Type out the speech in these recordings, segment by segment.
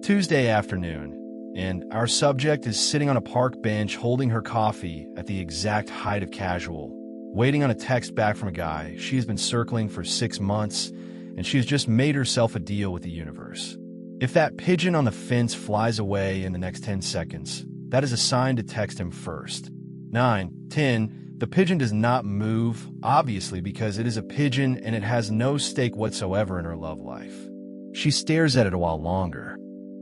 Tuesday afternoon, and our subject is sitting on a park bench holding her coffee at the exact height of casual, waiting on a text back from a guy she has been circling for 6 months, and she has just made herself a deal with the universe. If that pigeon on the fence flies away in the next 10 seconds, that is a sign to text him first. 9, 10, the pigeon does not move, obviously because it is a pigeon and it has no stake whatsoever in her love life. She stares at it a while longer.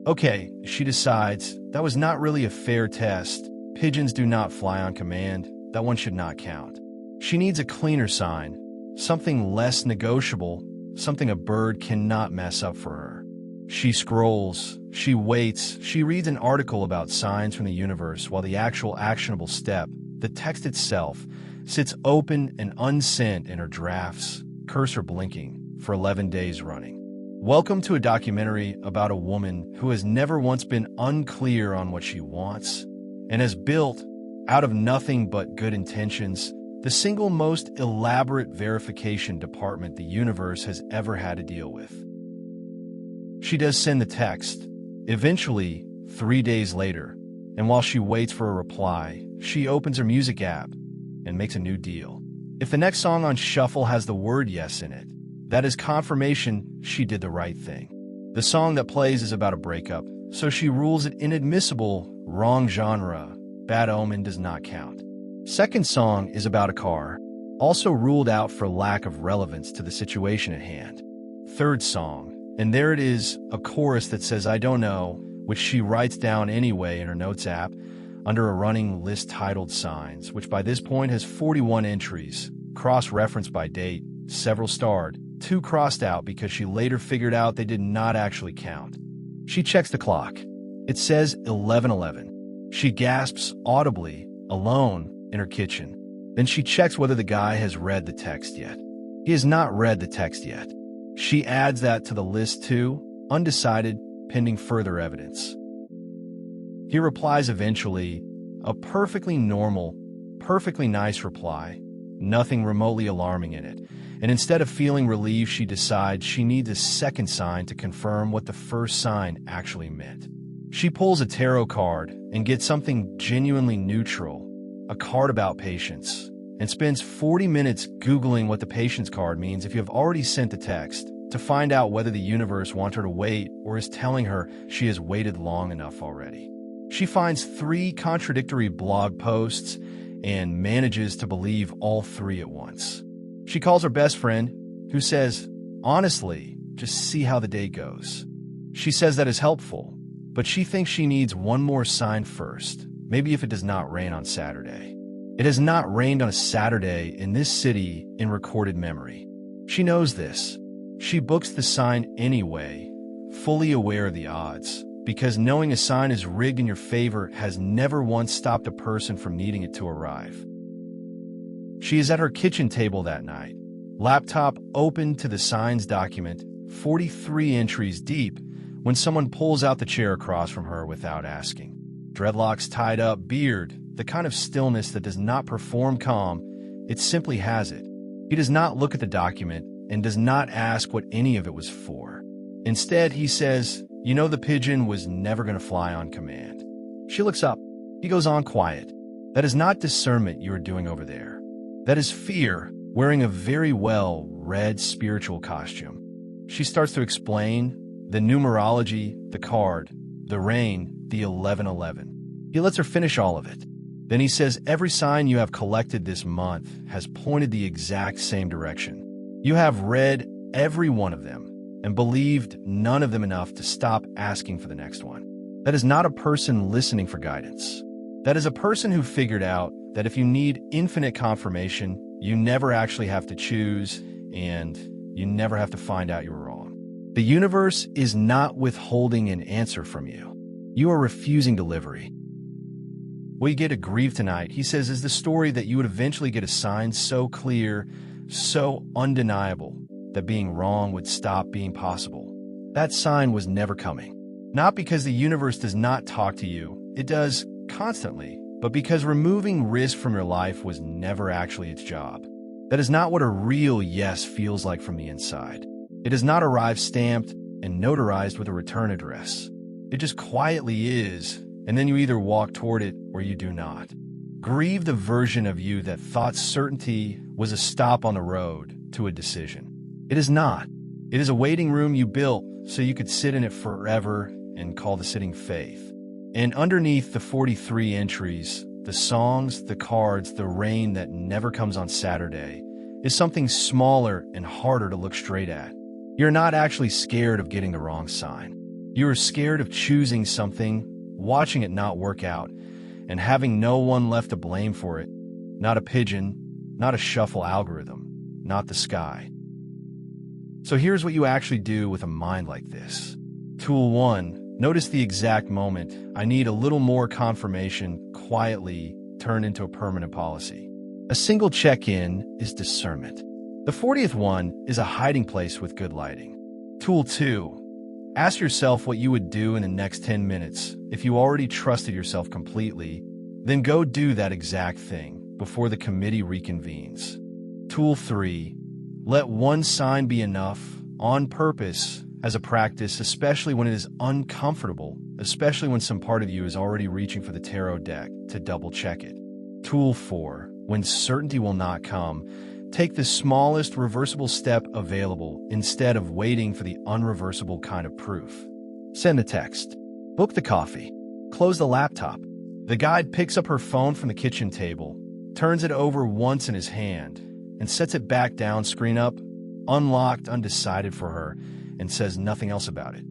Okay, she decides, that was not really a fair test. Pigeons do not fly on command. That one should not count. She needs a cleaner sign, something less negotiable, something a bird cannot mess up for her. She scrolls, she waits, she reads an article about signs from the universe while the actual actionable step, the text itself, sits open and unsent in her drafts, cursor blinking, for 11 days running. Welcome to a documentary about a woman who has never once been unclear on what she wants and has built, out of nothing but good intentions, the single most elaborate verification department the universe has ever had to deal with. She does send the text, eventually 3 days later, and while she waits for a reply, she opens her music app and makes a new deal. If the next song on shuffle has the word yes in it, that is confirmation she did the right thing. The song that plays is about a breakup, so she rules it inadmissible, wrong genre, bad omen does not count. Second song is about a car, also ruled out for lack of relevance to the situation at hand. Third song, and there it is, a chorus that says I don't know, which she writes down anyway in her notes app under a running list titled Signs, which by this point has 41 entries, cross-referenced by date, several starred, 2 crossed out because she later figured out they did not actually count. She checks the clock. It says 11:11. She gasps audibly, alone, in her kitchen. Then she checks whether the guy has read the text yet. He has not read the text yet. She adds that to the list too, undecided, pending further evidence. He replies eventually, a perfectly normal, perfectly nice reply, nothing remotely alarming in it. And instead of feeling relieved, she decides she needs a second sign to confirm what the first sign actually meant. She pulls a tarot card and gets something genuinely neutral, a card about patience, and spends 40 minutes Googling what the patience card means if you have already sent the text, to find out whether the universe wants her to wait or is telling her she has waited long enough already. She finds 3 contradictory blog posts and manages to believe all 3 at once. She calls her best friend, who says, honestly, just see how the day goes. She says that is helpful, but she thinks she needs one more sign first, maybe if it does not rain on Saturday. It has not rained on a Saturday in this city in recorded memory. She knows this. She books the sign anyway, fully aware of the odds, because knowing a sign is rigged in your favor has never once stopped a person from needing it to arrive. She is at her kitchen table that night, laptop open to the signs document, 43 entries deep, when someone pulls out the chair across from her without asking. Dreadlocks tied up, beard, the kind of stillness that does not perform calm, it simply has it. He does not look at the document and does not ask what any of it was for. Instead, he says, you know the pigeon was never going to fly on command. She looks up. He goes on quiet. That is not discernment you are doing over there. That is fear, wearing a very well-read spiritual costume. She starts to explain the numerology, the card, the rain, the 11:11. He lets her finish all of it. Then he says every sign you have collected this month has pointed the exact same direction. You have read every one of them and believed none of them enough to stop asking for the next one. That is not a person listening for guidance. That is a person who figured out that if you need infinite confirmation, you never actually have to choose, and you never have to find out you were wrong. The universe is not withholding an answer from you. You are refusing delivery. What you get to grieve tonight, he says, is the story that you would eventually get a sign so clear, so undeniable, that being wrong would stop being possible. That sign was never coming. Not because the universe does not talk to you, it does constantly, but because removing risk from your life was never actually its job. That is not what a real yes feels like from the inside. It does not arrive stamped and notarized with a return address. It just quietly is, and then you either walk toward it or you do not. Grieve the version of you that thought certainty was a stop on the road to a decision. It is not. It is a waiting room you built so you could sit in it forever and call the sitting faith. And underneath the 43 entries, the songs, the cards, the rain that never comes on Saturday, is something smaller and harder to look straight at. You're not actually scared of getting the wrong sign. You are scared of choosing something, watching it not work out, and having no one left to blame for it. Not a pigeon, not a shuffle algorithm, not the sky. So here's what you actually do with a mind like this. Tool 1, notice the exact moment I need a little more confirmation quietly turn into a permanent policy. A single check-in is discernment. The 40th one is a hiding place with good lighting. Tool 2, ask yourself what you would do in the next 10 minutes. If you already trusted yourself completely, then go do that exact thing before the committee reconvenes. Tool 3, let one sign be enough, on purpose, as a practice, especially when it is uncomfortable, especially when some part of you is already reaching for the tarot deck to double-check it. Tool 4, when certainty will not come, take the smallest reversible step available instead of waiting for the unreversible kind of proof. Send a text. Book the coffee. Close the laptop. The guide picks up her phone from the kitchen table, turns it over once in his hand, and sets it back down, screen up, unlocked, undecided for her, and says nothing else about it.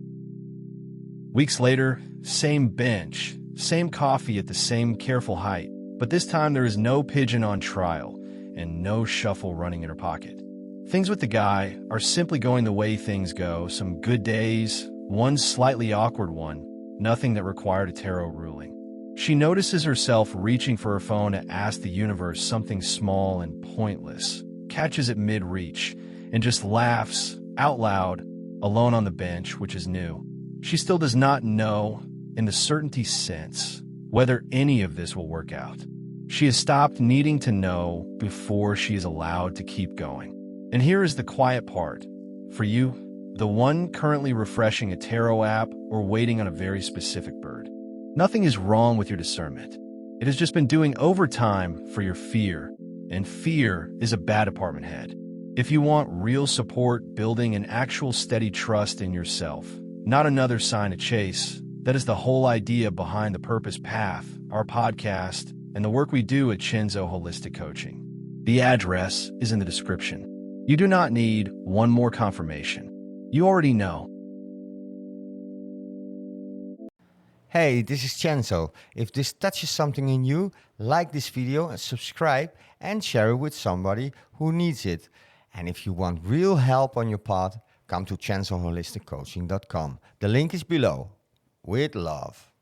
Weeks later, same bench, same coffee at the same careful height, but this time there is no pigeon on trial and no shuffle running in her pocket. Things with the guy are simply going the way things go, some good days, one slightly awkward one, nothing that required a tarot ruling. She notices herself reaching for her phone to ask the universe something small and pointless, catches it mid-reach, and just laughs out loud, alone on the bench, which is new. She still does not know, in the certainty sense, whether any of this will work out. She has stopped needing to know before she is allowed to keep going. And here is the quiet part. For you, the one currently refreshing a tarot app or waiting on a very specific bird. Nothing is wrong with your discernment. It has just been doing overtime for your fear, and fear is a bad department head. If you want real support, building an actual steady trust in yourself, not another sign to chase, that is the whole idea behind the Purpose Path, our podcast, and the work we do at Chenzo Holistic Coaching. The address is in the description. You do not need one more confirmation. You already know. Hey, this is Chenzo. If this touches something in you, like this video and subscribe and share it with somebody who needs it. And if you want real help on your path, come to chenzoholisticcoaching.com. The link is below. With love.